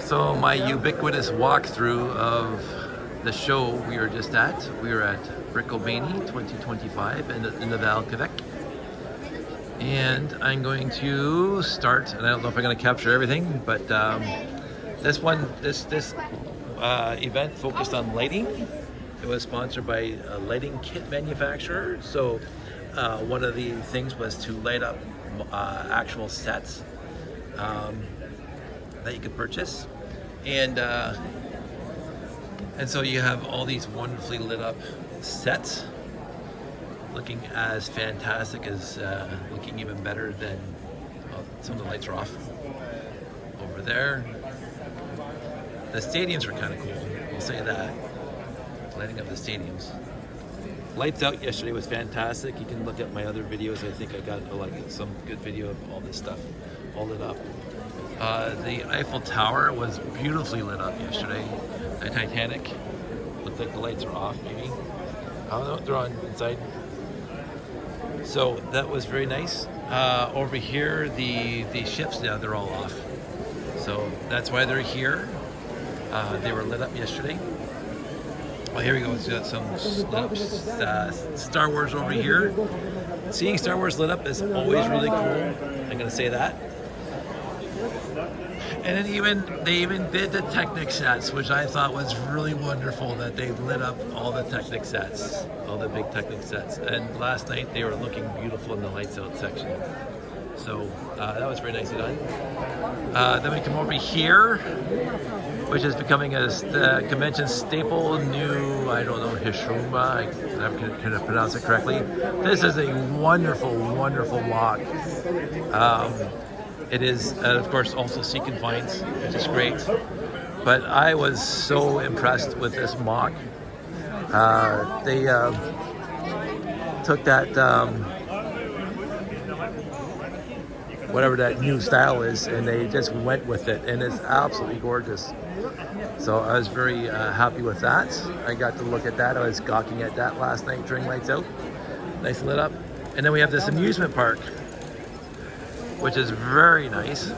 So my ubiquitous walkthrough of the show we were just at. We were at Brickomanie 2025 in the Val Quebec. And I'm going to start, and I don't know if I'm going to capture everything, but this event focused on lighting. It was sponsored by a lighting kit manufacturer. So one of the things was to light up actual sets that you could purchase, and so you have all these wonderfully lit up sets, looking as fantastic as looking even better than some of the lights are off over there. The stadiums are kind of cool. We'll say that. Lighting up the stadiums. Lights out yesterday was fantastic. You can look at my other videos. I think I got some good video of all this stuff all lit up. The Eiffel Tower was beautifully lit up yesterday. The Titanic looks like the lights are off, maybe. I don't know, they're on inside. So that was very nice. Over here, the ships, yeah, they're all off. So that's why they're here. They were lit up yesterday. Well, here we go. It's got some lit up Star Wars over here. Seeing Star Wars lit up is always really cool. I'm gonna say that. And then they even did the Technic sets, which I thought was really wonderful that they lit up all the Technic sets, all the big Technic sets. And last night they were looking beautiful in the lights out section. So that was very nicely done. Then we come over here, which is becoming a convention staple, new, I don't know, Hishuma, can I pronounce it correctly? This is a wonderful, wonderful mock. It is, of course, also sea confined, which is great. But I was so impressed with this mock. They took that, whatever that new style is, and they just went with it, and it's absolutely gorgeous. So I was very happy with that. I got to look at that. I was gawking at that last night during lights out. Nice lit up. And then we have this amusement park, which is very nice.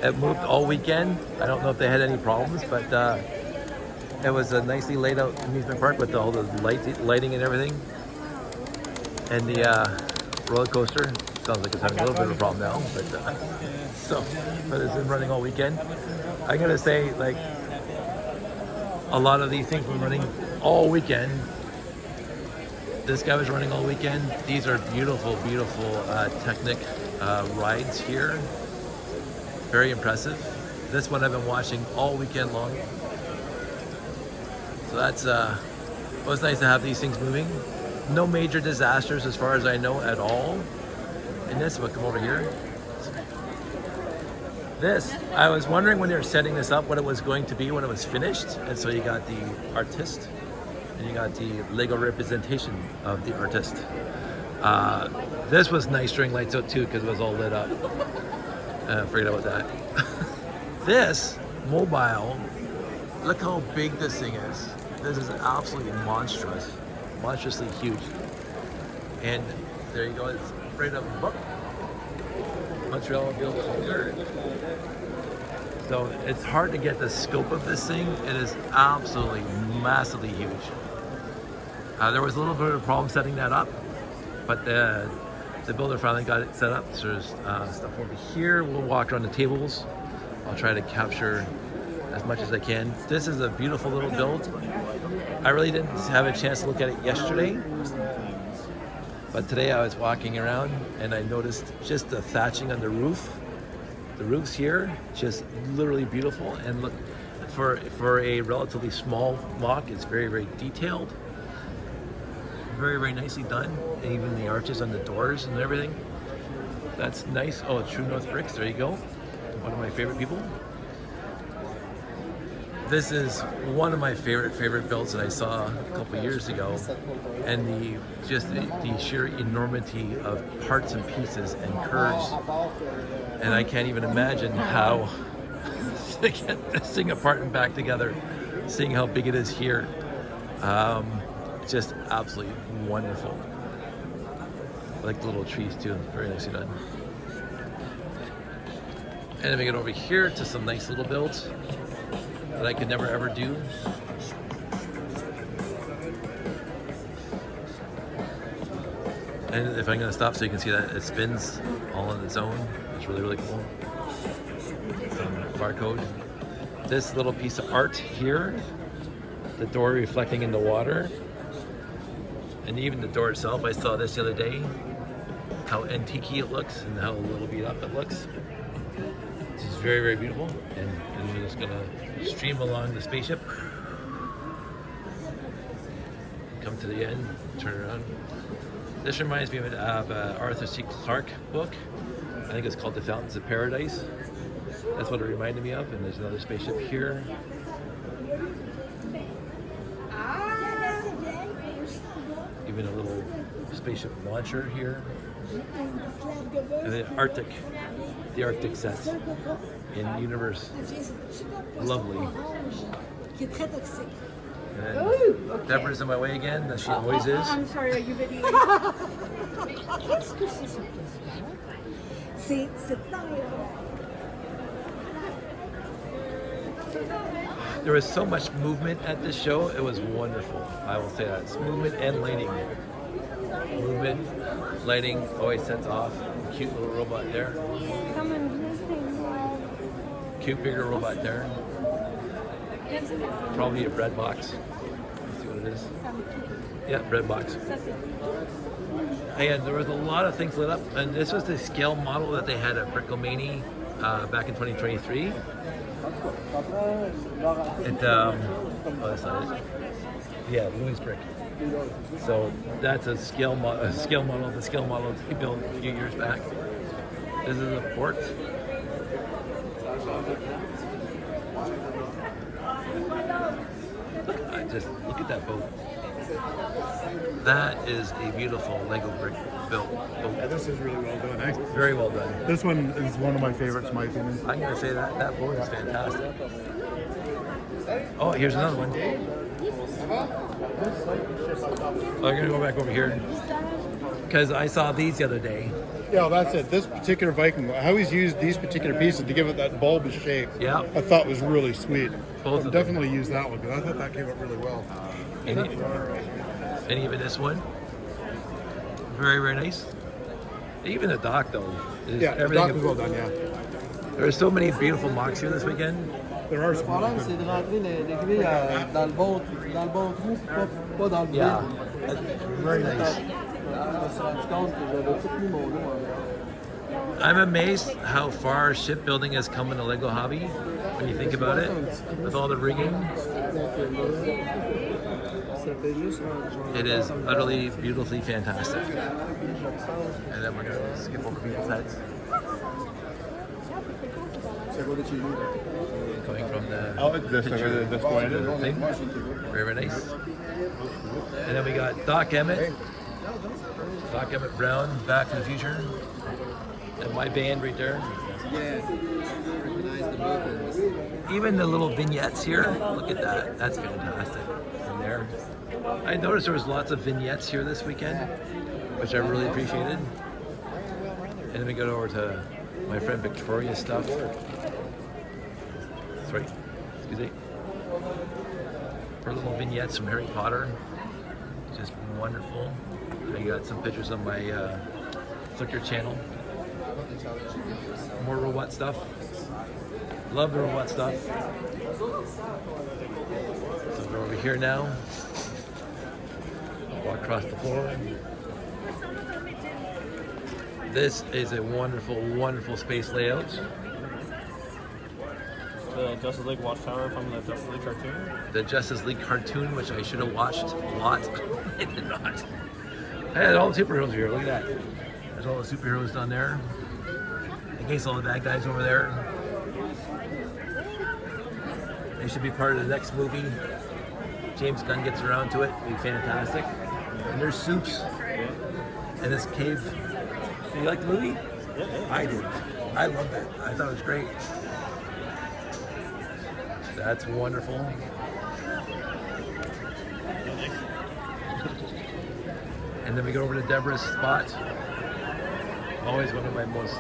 It moved all weekend. I don't know if they had any problems, but it was a nicely laid out amusement park with all the lighting and everything. And the roller coaster sounds like it's having a little bit of a problem now, but it's been running all weekend. I'm gonna say, like, a lot of these things were running all weekend. This guy was running all weekend. These are beautiful, beautiful Technic rides here. Very impressive. This one I've been watching all weekend long. So that's it was nice to have these things moving. No major disasters as far as I know at all. And this, we'll come over here. This, I was wondering when they were setting this up what it was going to be when it was finished. And so you got the artist, and you got the Lego representation of the artist. This was nice during lights out too, because it was all lit up. Forget about that. This mobile, look how big this thing is. This is absolutely monstrous, monstrously huge. And there you go, it's right up above Montreal Building. So it's hard to get the scope of this thing. It is absolutely massively huge. There was a little bit of a problem setting that up, but the builder finally got it set up. So there's stuff over here. We'll walk around the tables. I'll try to capture as much as I can. This is a beautiful little build. I really didn't have a chance to look at it yesterday, but today I was walking around and I noticed just the thatching on the roof. The roofs here, just literally beautiful. And look, for a relatively small mock, it's very, very detailed. Very, very nicely done. And even the arches on the doors and everything. That's nice. Oh, True North Bricks, there you go. One of my favorite people. This is one of my favorite builds that I saw a couple years ago. And the sheer enormity of parts and pieces and curves. And I can't even imagine how to get this thing apart and back together, seeing how big it is here. Just absolutely wonderful. I like the little trees too, very nicely done. And then we get over here to some nice little builds that I could never ever do. And if I'm gonna stop so you can see that it spins all on its own, it's really, really cool. Some barcode. This little piece of art here, the door reflecting in the water, and even the door itself. I saw this the other day, how antique it looks and how a little beat up it looks. This is very, very beautiful. And we're just gonna stream along the spaceship. Come to the end, turn around. This reminds me of an Arthur C. Clarke book. I think it's called The Fountains of Paradise. That's what it reminded me of. And there's another spaceship here. Even a little spaceship launcher here. And then the Arctic set in universe. Lovely. And Deborah's on my way again, as she always is. I'm sorry, are you videoing? Qu'est-ce que c'est ce C'est There was so much movement at this show, it was wonderful. I will say that. It's movement and lighting. Movement, lighting always sets off. Cute little robot there. Come and visit. Cute bigger robot there. Probably a bread box. Let's see what it is. Yeah, bread box. And there was a lot of things lit up, and this was the scale model that they had at Brickomanie back in 2023. It, oh, that's not it. Yeah, Louis Brick. So that's a scale model. The scale model they built a few years back. This is a port. Look at that boat. That is a beautiful Lego brick built boat. Yeah, this is really well done. Very well done. This one is one of my favorites, in my opinion. I'm gonna say that boat is fantastic. Oh, here's another one. Oh, I'm gonna go back over here because I saw these the other day. Yeah, that's it. This particular Viking, how he's used these particular pieces to give it that bulbous shape, Yeah. I thought was really sweet. Both I'll of them. definitely use that one because I thought that came out really well. And even this one, very, very nice. Even the dock though, is Yeah, the everything. dock was well done. Yeah, There are so many beautiful mocks here this weekend. there are Le some. problème, c'est de rentrer les grilles dans le bon trou, pas dans le Yeah, vide. that's very nice. Je me suis rendu compte que j'avais tout mis mon lot en l'air. I'm amazed how far shipbuilding has come in the Lego hobby when you think about it, with all the rigging. Ça fait juste un It is utterly, beautifully fantastic. And then we're going to skip over people's heads. Coming from the picture this thing. Very, very nice. And then we got Doc Emmett. Doc Emmett Brown, Back to the Future. And my band right there. Even the little vignettes here, look at that. That's fantastic. In there. I noticed there was lots of vignettes here this weekend, which I really appreciated. And then we go over to my friend Victoria's stuff. Sorry, excuse me. Her little vignettes from Harry Potter. Just wonderful. I got some pictures on my Flickr channel. More robot stuff. Love the robot stuff. So we're over here now. Walk across the floor. This is a wonderful, wonderful space layout. The Justice League Watchtower from the Justice League cartoon. The Justice League cartoon, which I should have watched a lot. I did not. Hey, all the superheroes here. Look at that. There's all the superheroes down there. Against all the bad guys over there. They should be part of the next movie. James Gunn gets around to it. It'd be fantastic. And there's soups in this cave. Did you like the movie? I did. I loved it. I thought it was great. That's wonderful. And then we go over to Deborah's spot. Always one of my most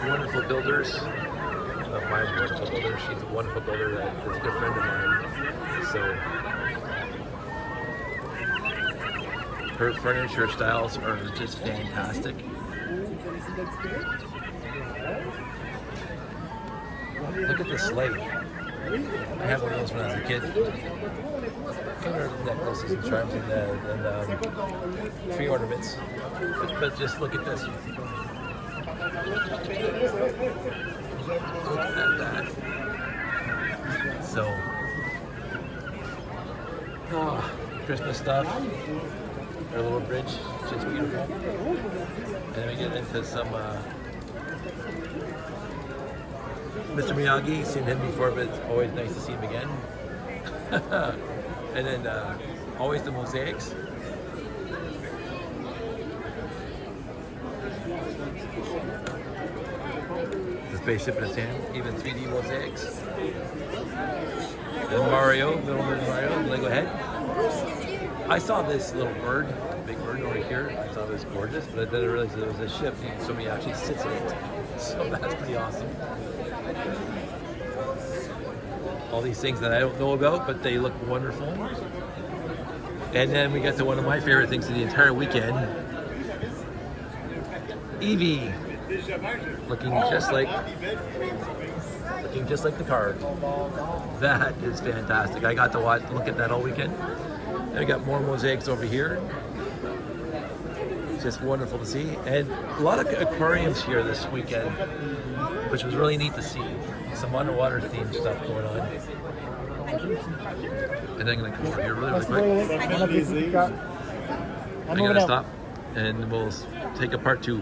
wonderful builders. Not my wonderful builder. She's a wonderful builder that is a good friend of mine. So her furniture styles are just fantastic. Look at the sleigh. I had one of those when I was a kid. Kind of necklaces and charms and tree ornaments. But just look at this. Look at that. So, Christmas stuff. Our little bridge, just beautiful. And then we get into some Mr. Miyagi. Seen him before, but it's always nice to see him again. And then always the mosaics. The spaceship in his hand, even 3D mosaics. And Mario, little Mario, Lego head. I saw this little bird, big bird over here. I thought it was gorgeous, but then I realized it was a ship, and somebody actually sits in it. So that's pretty awesome. All these things that I don't know about, but they look wonderful. And then we get to one of my favorite things of the entire weekend. Eevee, looking just like the card. That is fantastic. I got to look at that all weekend. And we got more mosaics over here. Just wonderful to see. And a lot of aquariums here this weekend, which was really neat to see. Some underwater themed stuff going on. And I'm going to come over here really quick. I'm going to stop and we'll take a part 2.